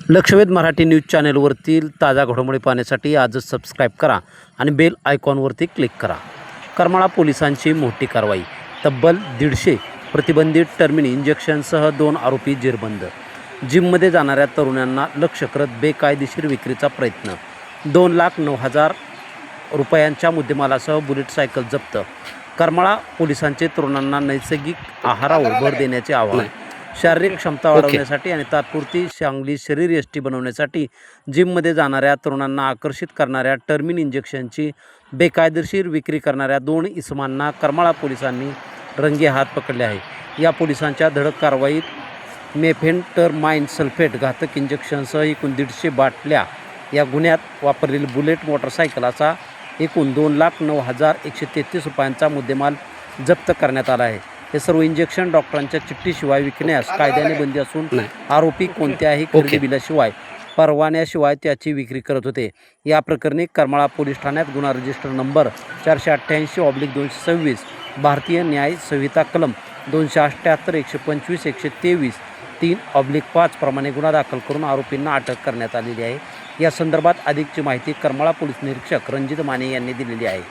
लक्षवेध Marathi news चॅनलवरतील ताजा घडामोडी पाहण्यासाठी आजच सबस्क्राईब करा आणि बेल आयकॉनवरती क्लिक करा। करमाळा पोलिसांची मोठी कारवाई। तब्बल 150 प्रतिबंधित टर्मिनी इंजेक्शनसह 2 आरोपी जेरबंद। जिममध्ये जाणाऱ्या तरुणांना लक्ष्य करत बेकायदेशीर विक्रीचा प्रयत्न। 2,09,000 रुपयांच्या मुद्देमालासह बुलेट सायकल जप्त। करमाळा पोलिसांचे तरुणांना नैसर्गिक आहारावर भर देण्याचे आवाहन। शारीरिक क्षमता वाढवण्यासाठी आणि तात्पुरती चांगली शरीरयष्टी बनवण्यासाठी जिममध्ये जाणाऱ्या तरुणांना आकर्षित करणाऱ्या टर्मिन इंजेक्शनची बेकायदेशीर विक्री करणाऱ्या 2 इसमांना करमाळा पोलिसांनी रंगेहात पकडले आहे। या पोलिसांच्या धडक कारवाईत मेफेंटरमाइन सल्फेट घातक इंजेक्शनसह एकूण 150 बाटल्या या गुन्ह्यात वापरलेली बुलेट मोटरसायकलचा एकूण 2,09,133 रुपयांचा मुद्देमाल जप्त करण्यात आला आहे। हे सर्व इंजेक्शन डॉक्टरांच्या चिठ्ठीशिवाय विकण्यास कायद्याने बंदी असून आरोपी कोणत्याही खरेदी बिलाशिवाय परवान्याशिवाय त्याची विक्री करत होते। या प्रकरणी करमाळा पोलीस ठाण्यात गुन्हा रजिस्टर नंबर 488/226 भारतीय न्याय संहिता कलम 278, 125, 123, 3/5 प्रमाणे गुन्हा दाखल करून आरोपींना अटक करण्यात आलेली आहे। या संदर्भात अधिकची माहिती करमाळा पोलीस निरीक्षक रणजित माने यांनी दिलेली आहे।